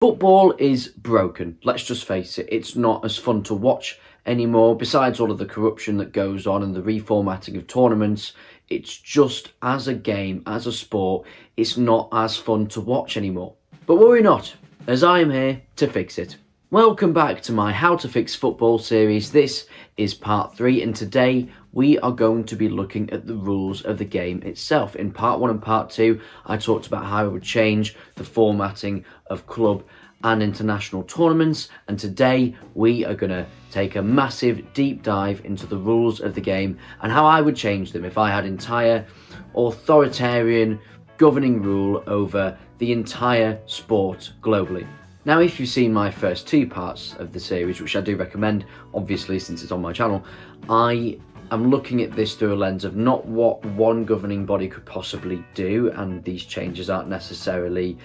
Football is broken, let's just face it. It's not as fun to watch anymore. Besides all of the corruption that goes on and the reformatting of tournaments, it's just, as a game, as a sport, it's not as fun to watch anymore. But worry not, as I am here to fix it. Welcome back to my How to Fix Football series. This is part 3, and today we are going to be looking at the rules of the game itself. In part 1 and part 2, I talked about how I would change the formatting of club and international tournaments, and today we are going to take a massive deep dive into the rules of the game and how I would change them if I had entire authoritarian governing rule over the entire sport globally. Now, if you've seen my first 2 parts of the series, which I do recommend, obviously, since it's on my channel, I am looking at this through a lens of not what one governing body could possibly do, and these changes aren't necessarily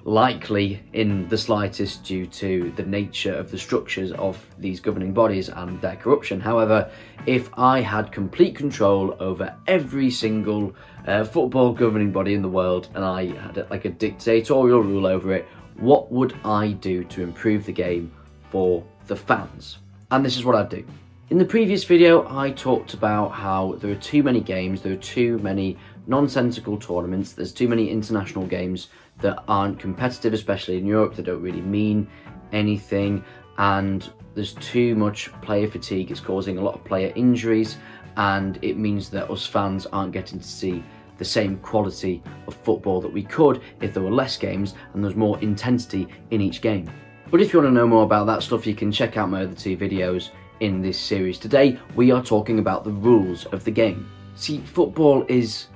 likely in the slightest due to the nature of the structures of these governing bodies and their corruption. However, if I had complete control over every single football governing body in the world and I had like a dictatorial rule over it, what would I do to improve the game for the fans? And this is what I'd do. In the previous video, I talked about how there are too many games, there are too many nonsensical tournaments, there's too many international games that aren't competitive, especially in Europe, that don't really mean anything, and there's too much player fatigue. It's causing a lot of player injuries, and it means that us fans aren't getting to see the same quality of football that we could if there were less games and there's more intensity in each game. But if you want to know more about that stuff, you can check out my other 2 videos in this series. Today we are talking about the rules of the game. See, football it's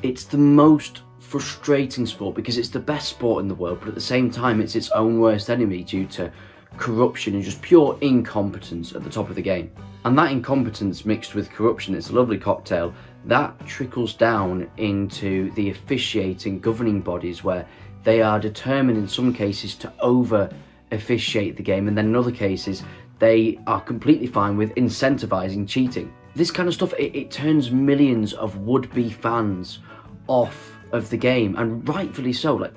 the most frustrating sport because it's the best sport in the world, but at the same time it's its own worst enemy due to corruption and just pure incompetence at the top of the game. And that incompetence mixed with corruption, it's a lovely cocktail, that trickles down into the officiating governing bodies, where they are determined in some cases to over officiate the game, and then in other cases they are completely fine with incentivizing cheating. This kind of stuff, it turns millions of would-be fans off of the game, and rightfully so. Like,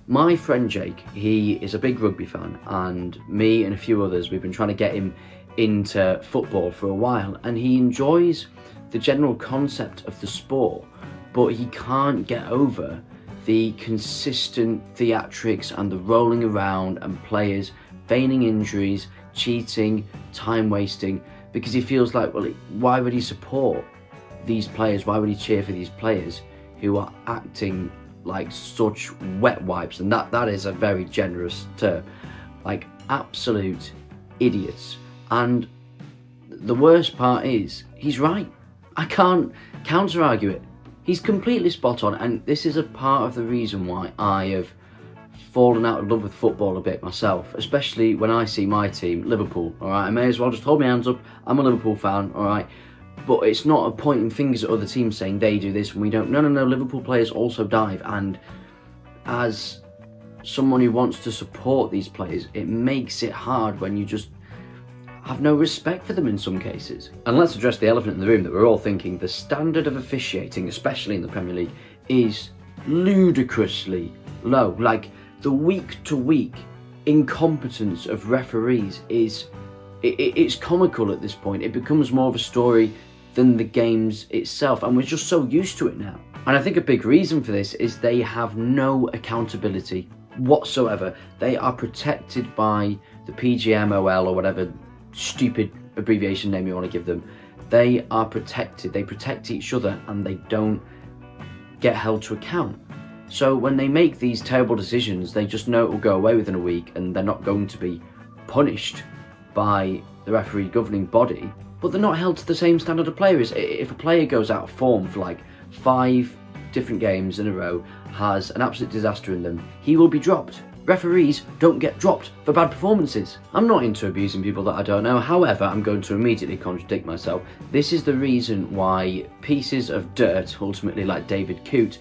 my friend Jake, he is a big rugby fan, and me and a few others, we've been trying to get him into football for a while, and he enjoys the general concept of the sport, but he can't get over the consistent theatrics and the rolling around and players feigning injuries, cheating, time wasting, because he feels like, well, why would he support these players? Why would he cheer for these players who are acting like such wet wipes? And that is a very generous term, like absolute idiots. And the worst part is, he's right. I can't counter argue it. He's completely spot on, and this is a part of the reason why I have fallen out of love with football a bit myself, especially when I see my team, Liverpool, alright? I may as well just hold my hands up, I'm a Liverpool fan, alright? But it's not a pointing fingers at other teams saying they do this and we don't. No, Liverpool players also dive, and as someone who wants to support these players, it makes it hard when you just have no respect for them in some cases. And let's address the elephant in the room that we're all thinking. The standard of officiating, especially in the Premier League, is ludicrously low. Like, the week-to-week incompetence of referees it's comical at this point. It becomes more of a story than the games itself, and we're just so used to it now. And I think a big reason for this is they have no accountability whatsoever. They are protected by the PGMOL, or whatever stupid abbreviation name you want to give them. They are protected, they protect each other, and they don't get held to account. So when they make these terrible decisions, they just know it will go away within a week and they're not going to be punished by the referee governing body, but they're not held to the same standard of players. If a player goes out of form for like 5 different games in a row, has an absolute disaster in them, he will be dropped. Referees don't get dropped for bad performances. I'm not into abusing people that I don't know. However, I'm going to immediately contradict myself. This is the reason why pieces of dirt, ultimately like David Coote,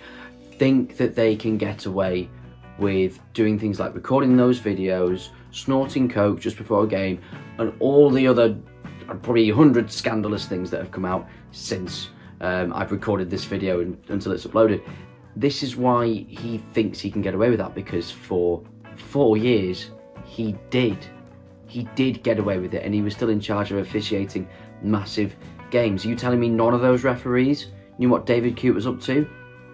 think that they can get away with doing things like recording those videos, snorting coke just before a game, and all the other probably 100 scandalous things that have come out since I've recorded this video until it's uploaded. This is why he thinks he can get away with that, because for 4 years, he did get away with it, and he was still in charge of officiating massive games. Are you telling me none of those referees knew what David Coote was up to?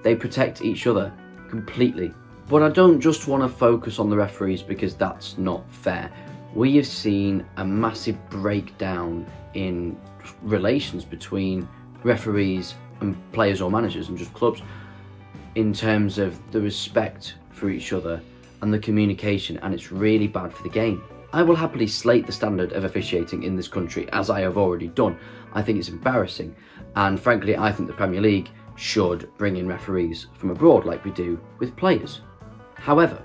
They protect each other completely. But I don't just want to focus on the referees, because that's not fair. We have seen a massive breakdown in relations between referees and players or managers and just clubs, in terms of the respect for each other and the communication, and it's really bad for the game. I will happily slate the standard of officiating in this country, as I have already done. I think it's embarrassing, and frankly I think the Premier League should bring in referees from abroad like we do with players. However,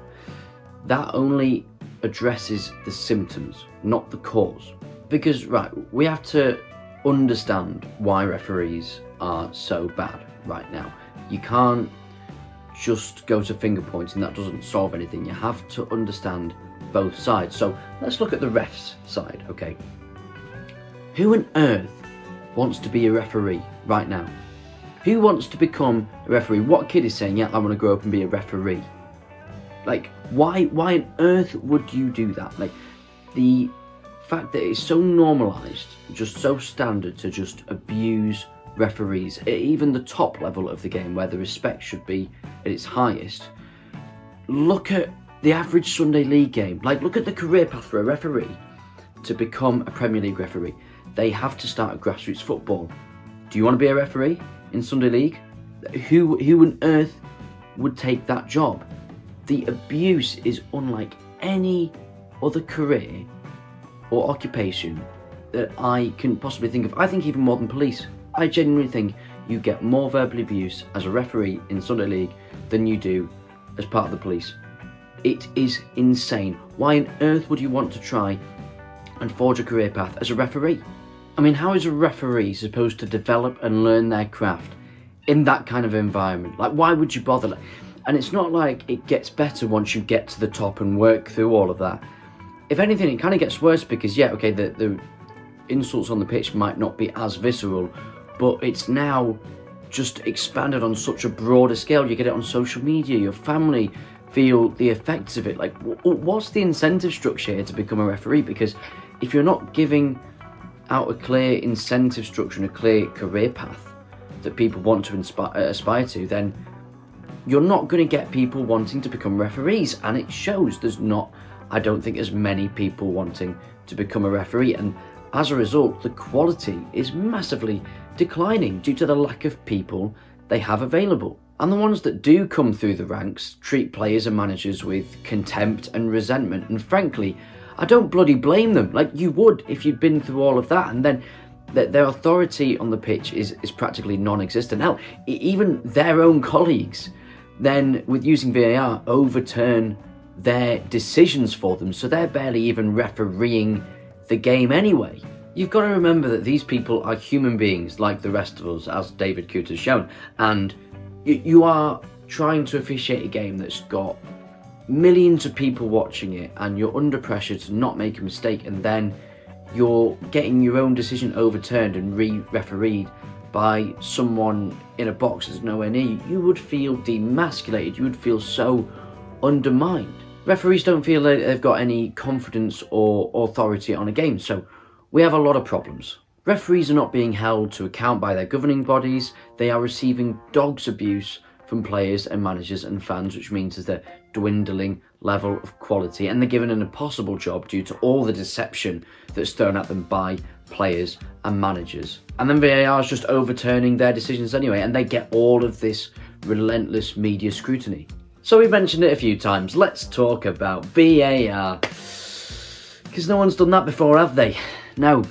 that only addresses the symptoms, not the cause. Because, right, we have to understand why referees are so bad right now. You can't just go to finger pointing, that doesn't solve anything. You have to understand both sides. So let's look at the refs side, okay? Who on earth wants to be a referee right now? Who wants to become a referee? What kid is saying, yeah, I want to grow up and be a referee? Like, why on earth would you do that? Like, the fact that it's so normalised, just so standard to just abuse referees, at even the top level of the game where the respect should be at its highest. Look at the average Sunday League game. Like, look at the career path for a referee to become a Premier League referee. They have to start at grassroots football. Do you want to be a referee in Sunday League? Who on earth would take that job? The abuse is unlike any other career or occupation that I can possibly think of. I think even more than police. I genuinely think you get more verbal abuse as a referee in Sunday League than you do as part of the police. It is insane. Why on earth would you want to try and forge a career path as a referee? I mean, how is a referee supposed to develop and learn their craft in that kind of environment? Like, why would you bother? And it's not like it gets better once you get to the top and work through all of that. If anything, it kind of gets worse because, yeah, okay, the insults on the pitch might not be as visceral, but it's now just expanded on such a broader scale. You get it on social media, your family feel the effects of it. Like, what's the incentive structure here to become a referee? Because if you're not giving out a clear incentive structure and a clear career path that people want to aspire to, then you're not going to get people wanting to become referees. And it shows there's not, I don't think, as many people wanting to become a referee. And as a result, the quality is massively declining due to the lack of people they have available. And the ones that do come through the ranks treat players and managers with contempt and resentment. And frankly, I don't bloody blame them. Like, you would if you'd been through all of that. And then their authority on the pitch is practically non-existent. Hell, even their own colleagues then, with using VAR, overturn their decisions for them. So they're barely even refereeing the game anyway. You've got to remember that these people are human beings like the rest of us, as David Coote has shown. And you are trying to officiate a game that's got millions of people watching it, and you're under pressure to not make a mistake, and then you're getting your own decision overturned and re-refereed by someone in a box that's nowhere near you. You would feel demasculated. You would feel so undermined. Referees don't feel that they've got any confidence or authority on a game, so we have a lot of problems. Referees are not being held to account by their governing bodies. They are receiving dog's abuse from players and managers and fans, which means there's a dwindling level of quality, and they're given an impossible job due to all the deception that's thrown at them by players and managers. And then VAR is just overturning their decisions anyway, and they get all of this relentless media scrutiny. So we mentioned it a few times. Let's talk about VAR, because no one's done that before, have they? No.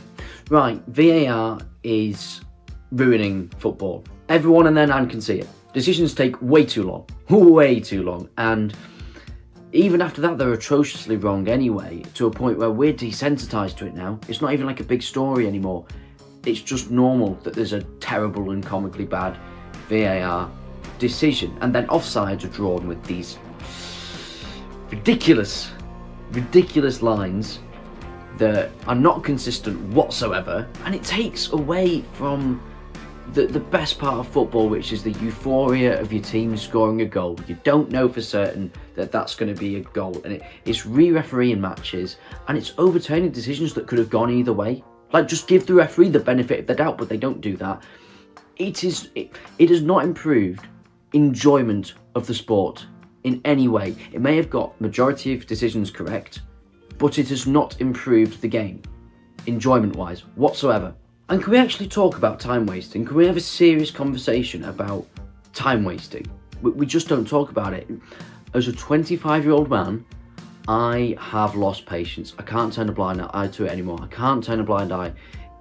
Right, VAR is ruining football. Everyone and their nan can see it. Decisions take way too long, and even after that they're atrociously wrong anyway, to a point where we're desensitised to it now. It's not even like a big story anymore. It's just normal that there's a terrible and comically bad VAR decision, and then offsides are drawn with these ridiculous lines that are not consistent whatsoever, and it takes away from the best part of football, which is the euphoria of your team scoring a goal. You don't know for certain that that's going to be a goal, and it's re-refereeing matches, and it's overturning decisions that could have gone either way. Like, just give the referee the benefit of the doubt, but they don't do that. It has not improved enjoyment of the sport in any way. It may have got majority of decisions correct, but it has not improved the game, enjoyment-wise, whatsoever. And can we actually talk about time wasting? Can we have a serious conversation about time wasting? We just don't talk about it. As a 25-year-old man, I have lost patience. I can't turn a blind eye to it anymore. I can't turn a blind eye.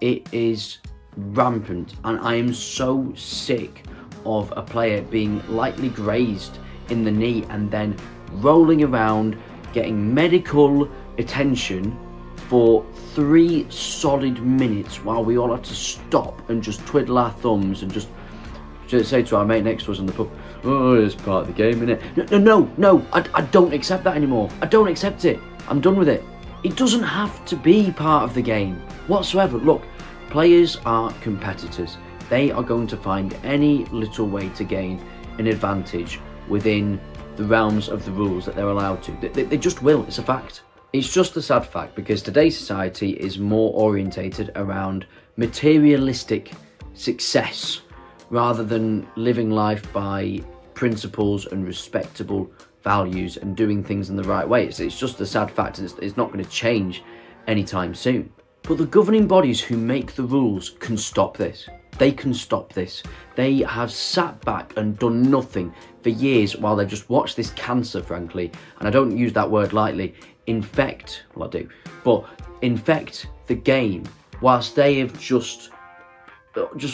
It is rampant, and I am so sick of a player being lightly grazed in the knee and then rolling around, getting medical attention for 3 solid minutes while we all had to stop and just twiddle our thumbs and just say to our mate next to us in the pub, "Oh, it's part of the game, innit?" No, I don't accept that anymore. I don't accept it. I'm done with it. It doesn't have to be part of the game whatsoever. Look, players are competitors. They are going to find any little way to gain an advantage within the realms of the rules that they're allowed to. They just will. It's a fact. It's just a sad fact, because today's society is more orientated around materialistic success rather than living life by principles and respectable values and doing things in the right way. It's just a sad fact, and it's not going to change anytime soon. But the governing bodies who make the rules can stop this. They can stop this. They have sat back and done nothing for years while they've just watched this cancer, frankly, and I don't use that word lightly, infect the game, whilst they have just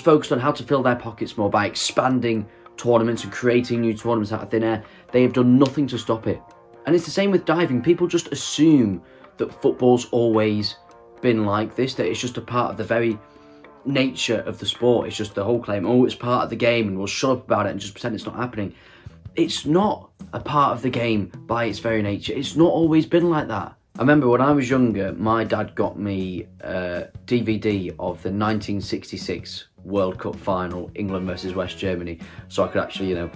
focused on how to fill their pockets more by expanding tournaments and creating new tournaments out of thin air. They have done nothing to stop it. And it's the same with diving. People just assume that football's always been like this, that it's just a part of the very nature of the sport. It's just the whole claim, oh, it's part of the game and we'll shut up about it and just pretend it's not happening. It's not a part of the game by its very nature. It's not always been like that. I remember when I was younger, my dad got me a DVD of the 1966 World Cup final, England versus West Germany, so I could actually,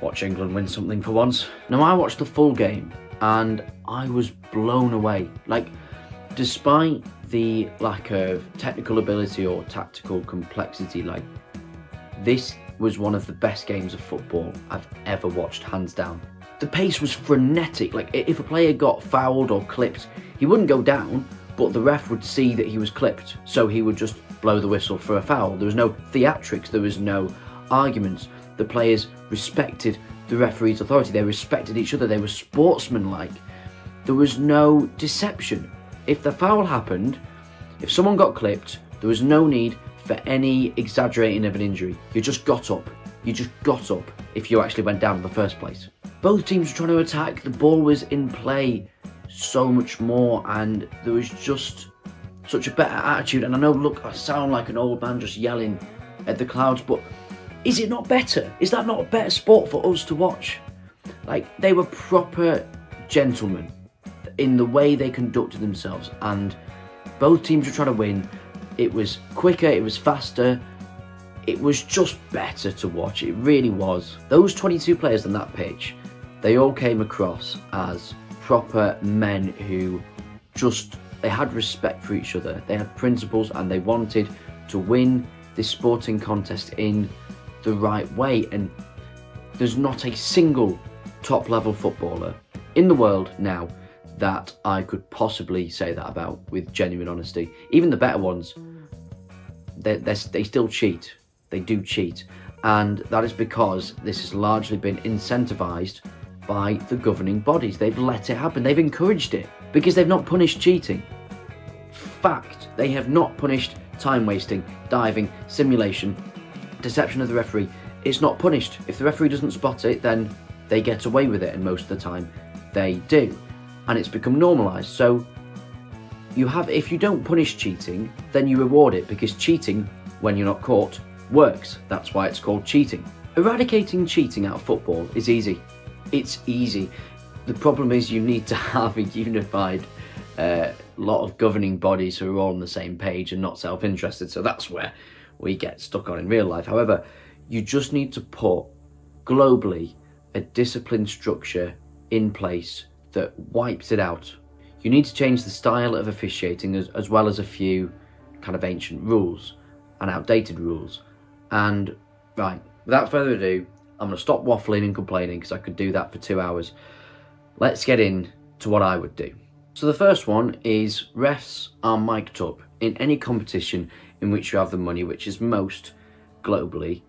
watch England win something for once. Now, I watched the full game and I was blown away. Like, despite the lack of technical ability or tactical complexity, this was one of the best games of football I've ever watched, hands down. The pace was frenetic. Like, if a player got fouled or clipped, he wouldn't go down, but the ref would see that he was clipped, so he would just blow the whistle for a foul. There was no theatrics, there was no arguments. The players respected the referee's authority, they respected each other, they were sportsmanlike. There was no deception. If the foul happened, if someone got clipped, there was no need for any exaggerating of an injury. You just got up. You just got up if you actually went down in the first place. Both teams were trying to attack, the ball was in play so much more, and there was just such a better attitude. And I know, look, I sound like an old man just yelling at the clouds, but is it not better? Is that not a better sport for us to watch? Like, they were proper gentlemen in the way they conducted themselves, and both teams were trying to win. It was quicker, it was faster, it was just better to watch, it really was. Those 22 players on that pitch, they all came across as proper men who they had respect for each other, they had principles, and they wanted to win this sporting contest in the right way. And there's not a single top level footballer in the world now that I could possibly say that about with genuine honesty. Even the better ones, they still cheat. They do cheat. And that is because this has largely been incentivised by the governing bodies. They've let it happen. They've encouraged it because they've not punished cheating. Fact, they have not punished time wasting, diving, simulation, deception of the referee. It's not punished. If the referee doesn't spot it, then they get away with it, and most of the time they do. And it's become normalised. So if you don't punish cheating, then you reward it, because cheating, when you're not caught, works. That's why it's called cheating. Eradicating cheating out of football is easy. It's easy. The problem is you need to have a unified lot of governing bodies who are all on the same page and not self-interested. So that's where we get stuck on in real life. However, you just need to put globally a disciplined structure in place that wipes it out. You need to change the style of officiating as well as a few kind of ancient rules and outdated rules. And right, without further ado, I'm going to stop waffling and complaining because I could do that for 2 hours. Let's get into what I would do. So the first one is refs are mic'd up in any competition in which you have the money, which is most globally.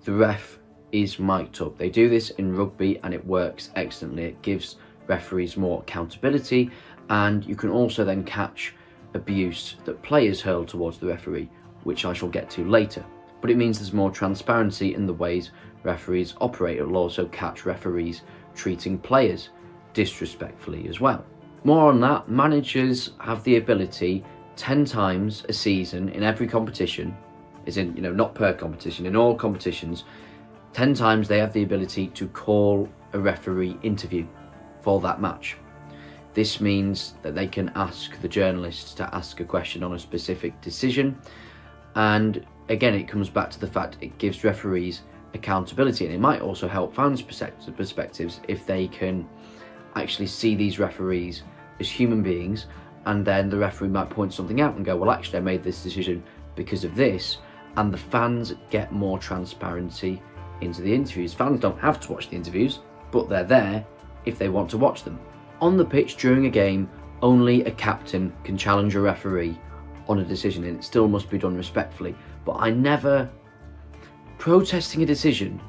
The ref is mic'd up. They do this in rugby and it works excellently. It gives referees more accountability, and you can also then catch abuse that players hurl towards the referee, which I shall get to later. But it means there's more transparency in the ways referees operate. It will also catch referees treating players disrespectfully as well. More on that, managers have the ability 10 times a season in every competition, as in, not per competition, in all competitions, 10 times they have the ability to call a referee interview for that match. This means that they can ask the journalists to ask a question on a specific decision, and again it comes back to the fact it gives referees accountability, and it might also help fans' perspectives if they can actually see these referees as human beings, and then the referee might point something out and go, well, actually I made this decision because of this, and the fans get more transparency into the interviews. Fans don't have to watch the interviews, but they're there if they want to watch them. On the pitch during a game, only a captain can challenge a referee on a decision, and it still must be done respectfully. But protesting a decision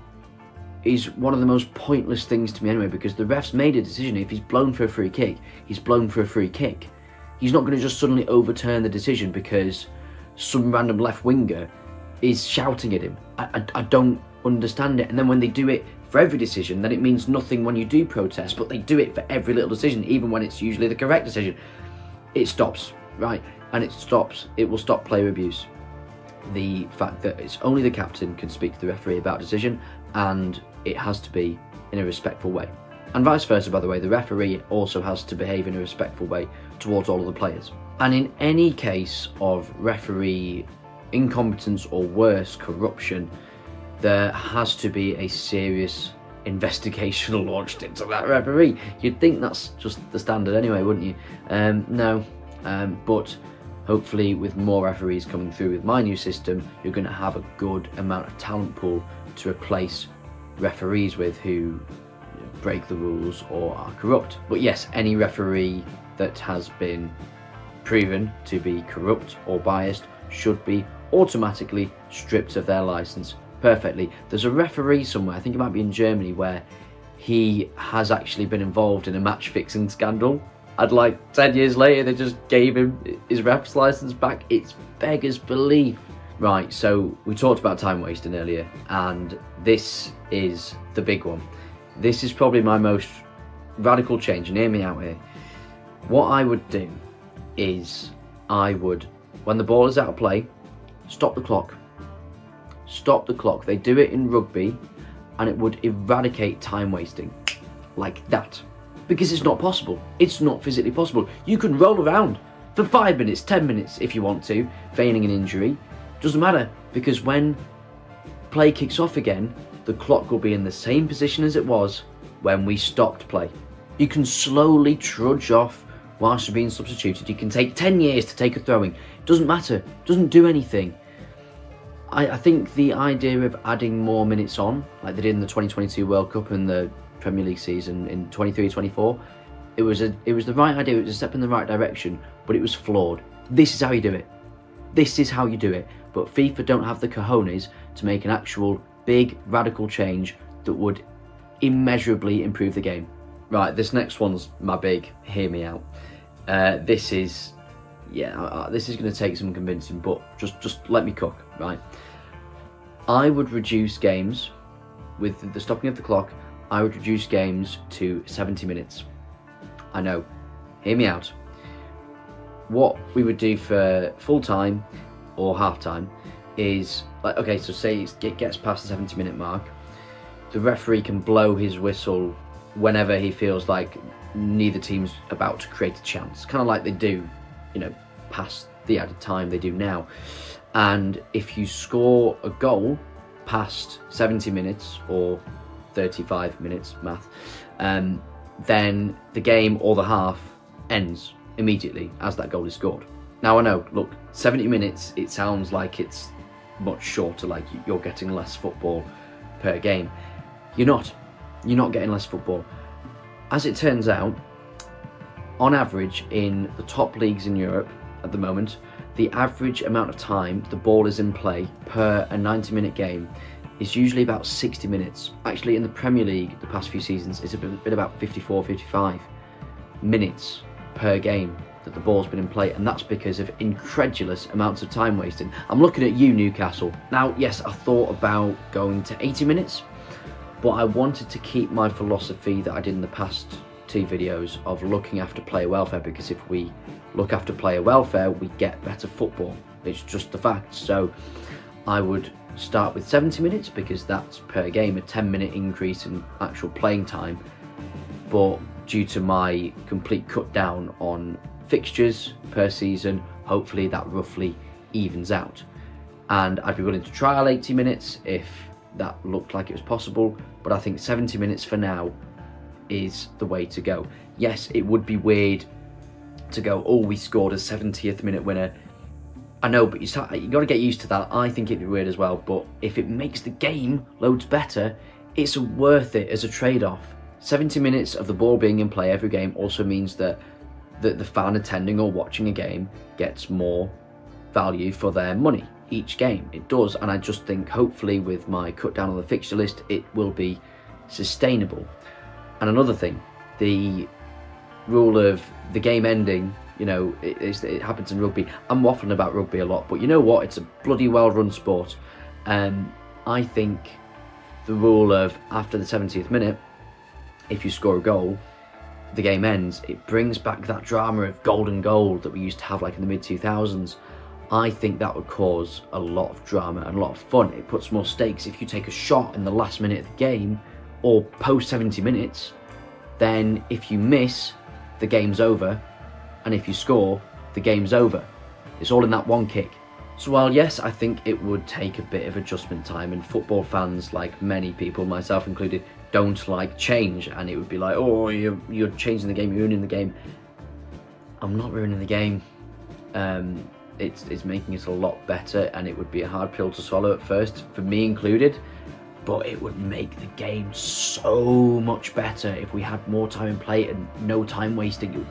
is one of the most pointless things to me anyway, because the ref's made a decision. If he's blown for a free kick, he's blown for a free kick. He's not going to just suddenly overturn the decision because some random left winger is shouting at him. I don't understand it. And then when they do it for every decision, then it means nothing when you do protest, but they do it for every little decision, even when it's usually the correct decision. It stops, right? And it will stop player abuse. The fact that it's only the captain can speak to the referee about a decision, and it has to be in a respectful way. And vice versa, by the way, the referee also has to behave in a respectful way towards all of the players. And in any case of referee incompetence or worse, corruption, there has to be a serious investigation launched into that referee. You'd think that's just the standard anyway, wouldn't you? No, but hopefully with more referees coming through with my new system, you're going to have a good amount of talent pool to replace referees with who break the rules or are corrupt. But yes, any referee that has been proven to be corrupt or biased should be automatically stripped of their license. Perfectly. There's a referee somewhere, I think it might be in Germany, where he has actually been involved in a match fixing scandal, and like 10 years later they just gave him his ref's license back. It's beggars belief. Right, so we talked about time wasting earlier, and this is the big one. This is probably my most radical change, and hear me out here. What I would do is I would, when the ball is out of play, stop the clock. Stop the clock. They do it in rugby, and it would eradicate time wasting like that, because it's not possible. It's not physically possible. You can roll around for 5 minutes, 10 minutes if you want to, feigning an injury. Doesn't matter, because when play kicks off again, the clock will be in the same position as it was when we stopped play. You can slowly trudge off whilst you're being substituted. You can take 10 years to take a throwing. Doesn't matter. Doesn't do anything. I think the idea of adding more minutes on, like they did in the 2022 World Cup and the Premier League season in 23-24, it was the right idea. It was a step in the right direction, but it was flawed. This is how you do it. This is how you do it. But FIFA don't have the cojones to make an actual big radical change that would immeasurably improve the game. Right, this next one's my big, hear me out. This is going to take some convincing, but just let me cook, right? I would reduce games, with the stopping of the clock, I would reduce games to 70 minutes. I know, hear me out. What we would do for full time or half time is, like, okay, so say it gets past the 70-minute mark, the referee can blow his whistle whenever he feels like neither team's about to create a chance, kind of like they do, past the added time they do now. And if you score a goal past 70 minutes or 35 minutes, math, then the game or the half ends immediately as that goal is scored. Now I know, look, 70 minutes, it sounds like it's much shorter, like you're getting less football per game. You're not getting less football. As it turns out, on average in the top leagues in Europe at the moment, the average amount of time the ball is in play per a 90-minute game is usually about 60 minutes. Actually, in the Premier League, the past few seasons, it's been about 54, 55 minutes per game that the ball's been in play, and that's because of incredulous amounts of time wasting. I'm looking at you, Newcastle. Now, yes, I thought about going to 80 minutes, but I wanted to keep my philosophy that I did in the past 2 videos of looking after player welfare, because if we look after player welfare, we get better football. It's just the fact. So I would start with 70 minutes because that's per game, a 10-minute increase in actual playing time. But due to my complete cut down on fixtures per season, hopefully that roughly evens out. And I'd be willing to trial 80 minutes if that looked like it was possible, but I think 70 minutes for now is the way to go. Yes, it would be weird to go, oh, we scored a 70th minute winner. I know, but you got to get used to that. I think it'd be weird as well, but if it makes the game loads better, it's worth it as a trade-off. 70 minutes of the ball being in play every game also means that the fan attending or watching a game gets more value for their money each game. It does, and I just think hopefully with my cut down on the fixture list, it will be sustainable. And another thing, the rule of the game ending, you know, it happens in rugby. I'm waffling about rugby a lot, but you know what? It's a bloody well-run sport. I think the rule of after the 70th minute, if you score a goal, the game ends. It brings back that drama of golden goal that we used to have like in the mid-2000s. I think that would cause a lot of drama and a lot of fun. It puts more stakes. If you take a shot in the last minute of the game or post 70 minutes, then if you miss, the game's over, and if you score, the game's over. It's all in that one kick. So while yes, I think it would take a bit of adjustment time, and football fans, like many people, myself included, don't like change, and it would be like, oh, you're changing the game, you're ruining the game. I'm not ruining the game. It's making it a lot better, and it would be a hard pill to swallow at first, for me included, but it would make the game so much better if we had more time in play and no time wasting.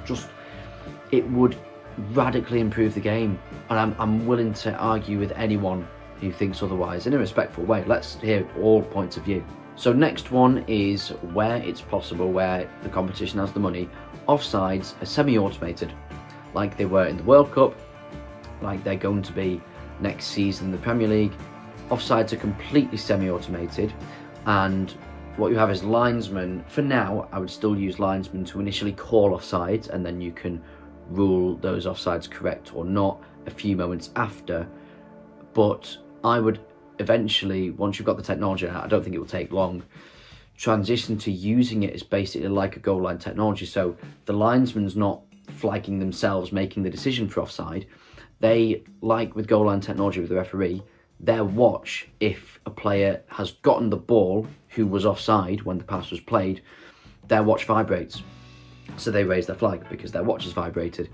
It would radically improve the game, and I'm willing to argue with anyone who thinks otherwise in a respectful way. Let's hear all points of view. So next one is where it's possible, where the competition has the money, offsides are semi-automated, like they were in the World Cup, like they're going to be next season in the Premier League. Offsides are completely semi-automated, and what you have is linesmen. For now, I would still use linesmen to initially call offsides, and then you can rule those offsides correct or not a few moments after. But I would eventually, once you've got the technology out, I don't think it will take long, transition to using it as basically like a goal line technology. So the linesman's not flagging themselves, making the decision for offside. They, like with goal line technology with the referee, their watch, if a player has gotten the ball who was offside when the pass was played, their watch vibrates. So they raise their flag because their watch is vibrated.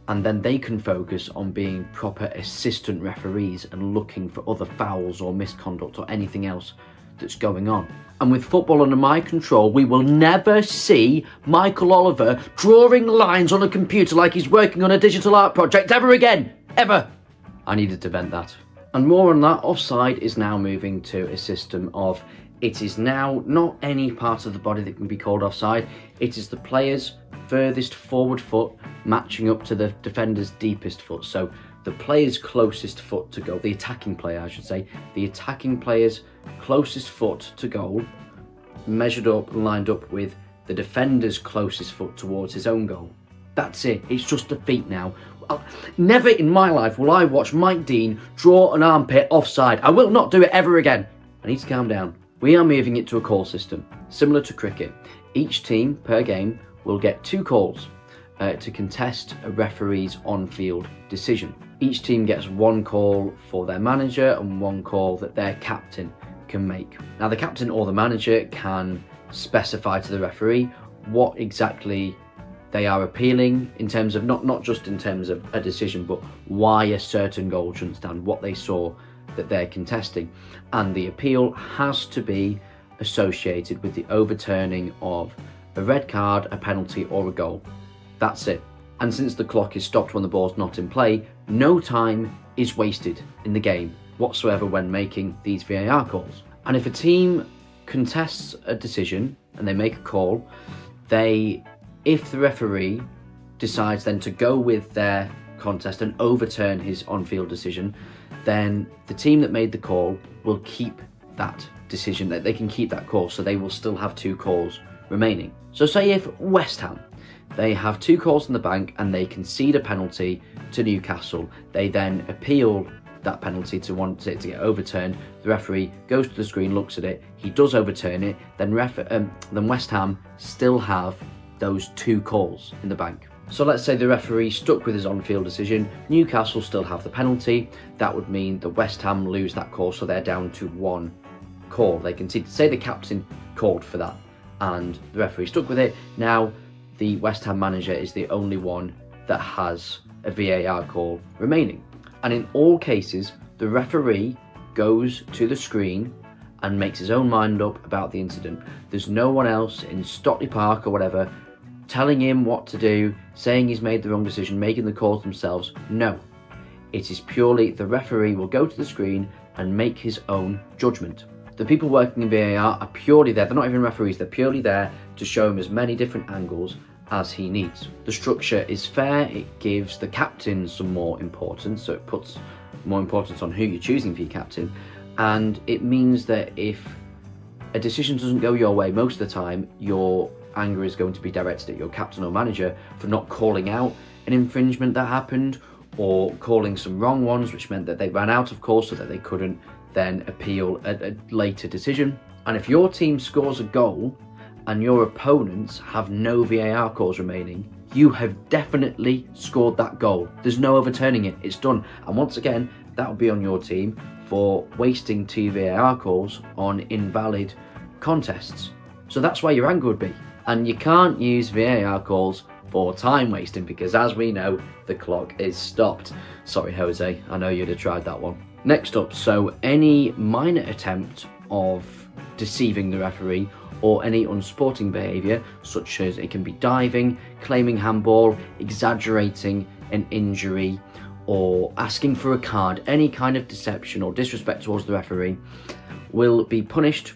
And then they can focus on being proper assistant referees and looking for other fouls or misconduct or anything else that's going on. And with football under my control, we will never see Michael Oliver drawing lines on a computer like he's working on a digital art project ever again. Ever. I needed to vent that. And more on that, offside is now moving to a system of, it is now not any part of the body that can be called offside. It is the player's furthest forward foot matching up to the defender's deepest foot. So the player's closest foot to goal, the attacking player I should say, the attacking player's closest foot to goal measured up and lined up with the defender's closest foot towards his own goal. That's it. It's just the feet now. Never in my life will I watch Mike Dean draw an armpit offside. I will not do it ever again. I need to calm down. We are moving it to a call system, similar to cricket. Each team per game will get 2 calls to contest a referee's on-field decision. Each team gets one call for their manager and one call that their captain can make. Now the captain or the manager can specify to the referee what exactly they are appealing in terms of, not just in terms of a decision, but why a certain goal shouldn't stand, what they saw that they're contesting. And the appeal has to be associated with the overturning of a red card, a penalty or a goal. That's it. And since the clock is stopped when the ball's not in play, no time is wasted in the game whatsoever when making these VAR calls. And if a team contests a decision and they make a call, if the referee decides then to go with their contest and overturn his on-field decision, then the team that made the call will keep that decision, that they can keep that call, so they will still have 2 calls remaining. So say if West Ham, they have 2 calls in the bank and they concede a penalty to Newcastle, they then appeal that penalty to want it to get overturned. The referee goes to the screen, looks at it, he does overturn it, then West Ham still have those 2 calls in the bank. So let's say the referee stuck with his on-field decision, Newcastle still have the penalty. That would mean that West Ham lose that call, so they're down to 1 call. They can say the captain called for that and the referee stuck with it. Now the West Ham manager is the only one that has a VAR call remaining. And in all cases, the referee goes to the screen and makes his own mind up about the incident. There's no one else in Stockley Park or whatever telling him what to do, saying he's made the wrong decision, making the calls themselves. No, it is purely the referee will go to the screen and make his own judgment. The people working in VAR are purely there, they're not even referees, they're purely there to show him as many different angles as he needs. The structure is fair, it gives the captain some more importance, so it puts more importance on who you're choosing for your captain, and it means that if a decision doesn't go your way, most of the time your anger is going to be directed at your captain or manager for not calling out an infringement that happened, or calling some wrong ones which meant that they ran out of calls so that they couldn't then appeal a later decision. And if your team scores a goal and your opponents have no VAR calls remaining, you have definitely scored that goal. There's no overturning it, it's done. And once again, that will be on your team for wasting 2 VAR calls on invalid contests. So that's where your anger would be. And you can't use VAR calls for time wasting because, as we know, the clock is stopped. Sorry, Jose, I know you'd have tried that one. Next up, so any minor attempt of deceiving the referee or any unsporting behaviour, such as it can be diving, claiming handball, exaggerating an injury, or asking for a card, any kind of deception or disrespect towards the referee, will be punished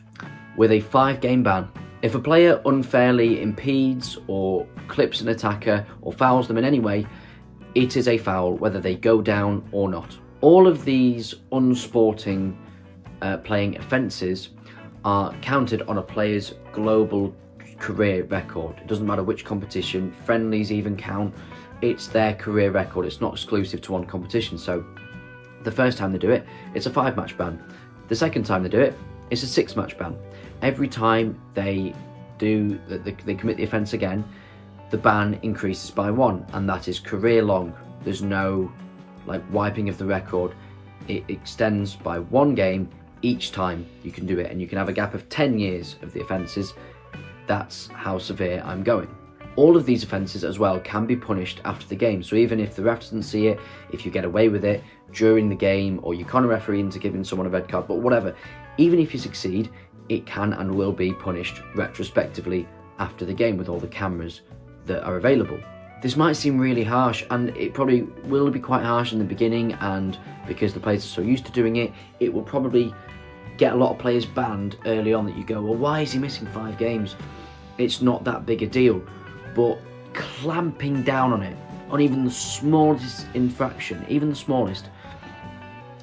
with a 5-game ban. If a player unfairly impedes or clips an attacker or fouls them in any way, it is a foul whether they go down or not. All of these unsporting playing offences are counted on a player's global career record. It doesn't matter which competition, friendlies even count. It's their career record, it's not exclusive to one competition. So the first time they do it, it's a 5-match ban. The second time they do it, it's a 6-match ban. Every time they commit the offence again, the ban increases by 1, and that is career long. There's no wiping of the record. It extends by 1 game each time you can do it, and you can have a gap of 10 years of the offences. That's how severe I'm going. All of these offences as well can be punished after the game. So even if the ref doesn't see it, if you get away with it during the game, or you con a referee into giving someone a red card, but whatever, even if you succeed, it can and will be punished retrospectively after the game with all the cameras that are available. This might seem really harsh, and it probably will be quite harsh in the beginning, and because the players are so used to doing it, it will probably get a lot of players banned early on that you go, well, why is he missing 5 games? It's not that big a deal, but clamping down on it, on even the smallest infraction, even the smallest,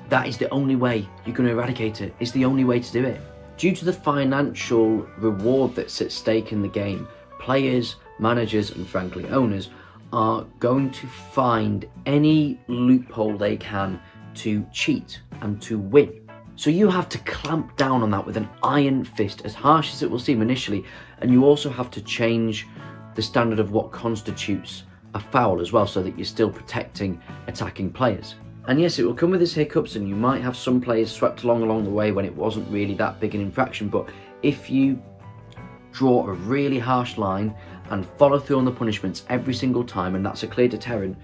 that is the only way you're going to eradicate it. It's the only way to do it. Due to the financial reward that's at stake in the game, players, managers, and frankly owners are going to find any loophole they can to cheat and to win. So you have to clamp down on that with an iron fist, as harsh as it will seem initially, and you also have to change the standard of what constitutes a foul as well, so that you're still protecting attacking players. And yes, it will come with its hiccups, and you might have some players swept along the way when it wasn't really that big an infraction. But if you draw a really harsh line and follow through on the punishments every single time, and that's a clear deterrent,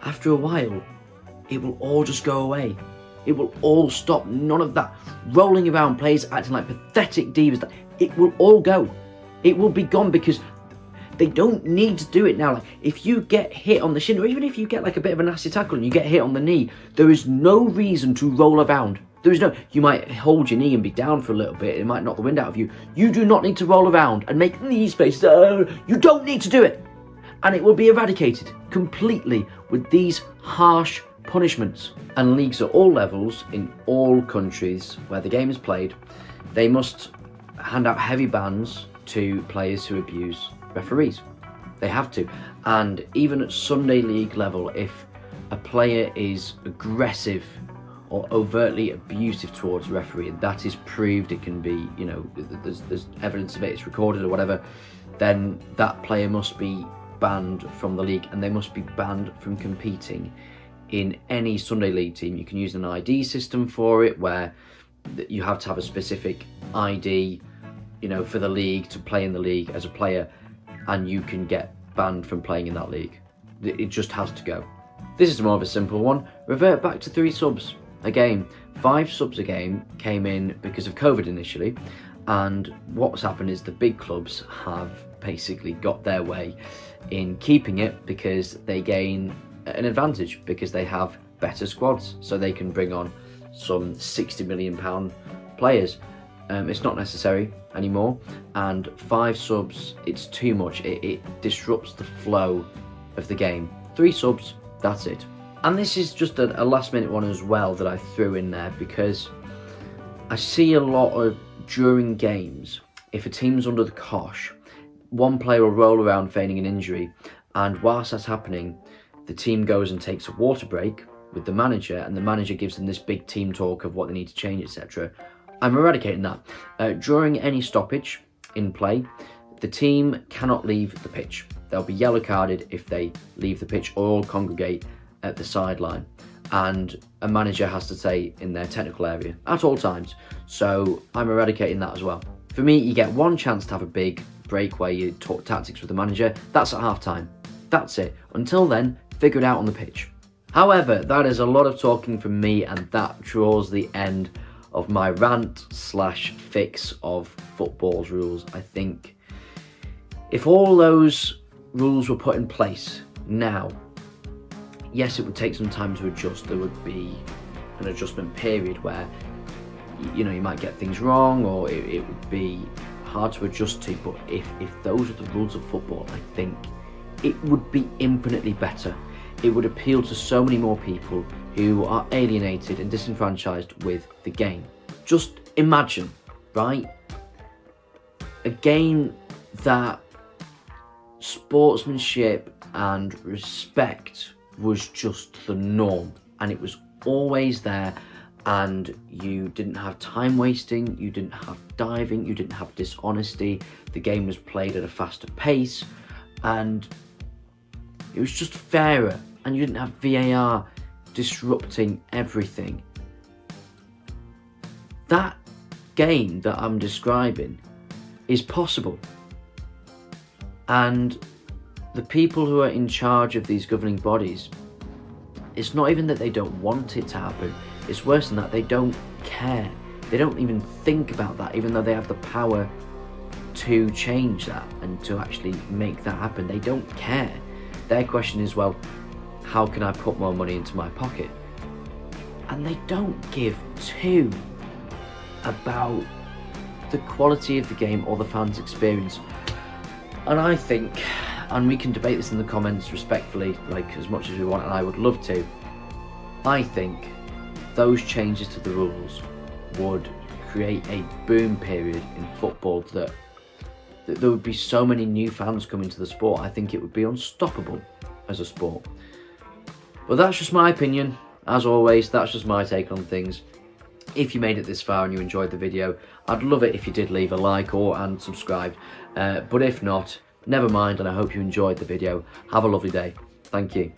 after a while, it will all just go away. It will all stop. None of that rolling around, players acting like pathetic divas. It will all go. It will be gone, because they don't need to do it now. Like, if you get hit on the shin, or even if you get like a bit of a nasty tackle and you get hit on the knee, there is no reason to roll around. There is no, you might hold your knee and be down for a little bit. It might knock the wind out of you. You do not need to roll around and make these faces. You don't need to do it. And it will be eradicated completely with these harsh punishments. And leagues at all levels, in all countries where the game is played, they must hand out heavy bans to players who abuse referees. They have to. And even at Sunday League level, if a player is aggressive or overtly abusive towards a referee, and that is proved, it can be, you know, there's evidence of it, it's recorded or whatever, then that player must be banned from the league, and they must be banned from competing in any Sunday League team. You can use an ID system for it, where you have to have a specific ID, you know, for the league to play in the league as a player, and you can get banned from playing in that league. It just has to go. This is more of a simple one. Revert back to 3 subs a game. 5 subs a game came in because of COVID initially, and what's happened is the big clubs have basically got their way in keeping it, because they gain an advantage, because they have better squads, so they can bring on some £60 million players. It's not necessary anymore, and 5 subs, it's too much. It disrupts the flow of the game. 3 subs, that's it. And this is just a last minute one as well that I threw in there, because I see a lot of, during games, if a team's under the cosh, one player will roll around feigning an injury, and whilst that's happening, the team goes and takes a water break with the manager, and the manager gives them this big team talk of what they need to change, etc. I'm eradicating that. During any stoppage in play, the team cannot leave the pitch. They'll be yellow carded if they leave the pitch or all congregate at the sideline. And a manager has to stay in their technical area at all times. So I'm eradicating that as well. For me, you get one chance to have a big break where you talk tactics with the manager. That's at half time. That's it. Until then, figure it out on the pitch. However, that is a lot of talking from me, and that draws the end of my rant slash fix of football's rules. I think if all those rules were put in place now, yes, it would take some time to adjust. There would be an adjustment period where, you know, you might get things wrong, or it would be hard to adjust to. But if those are the rules of football, I think it would be infinitely better. It would appeal to so many more people who are alienated and disenfranchised with the game. Just imagine, right? A game that sportsmanship and respect was just the norm, and it was always there, and you didn't have time wasting, you didn't have diving, you didn't have dishonesty. The game was played at a faster pace, and it was just fairer, and you didn't have VAR disrupting everything. That game that I'm describing is possible, and the people who are in charge of these governing bodies, it's not even that they don't want it to happen, it's worse than that, they don't care. They don't even think about that, even though they have the power to change that and to actually make that happen. They don't care. Their question is, well, how can I put more money into my pocket? And they don't give two about the quality of the game or the fans' experience. And I think, and we can debate this in the comments respectfully, like as much as we want, and I would love to, I think those changes to the rules would create a boom period in football, that there would be so many new fans coming to the sport. I think it would be unstoppable as a sport. But that's just my opinion. As always, that's just my take on things. If you made it this far and you enjoyed the video, I'd love it if you did leave a like and subscribe. But if not, never mind, and I hope you enjoyed the video. Have a lovely day. Thank you.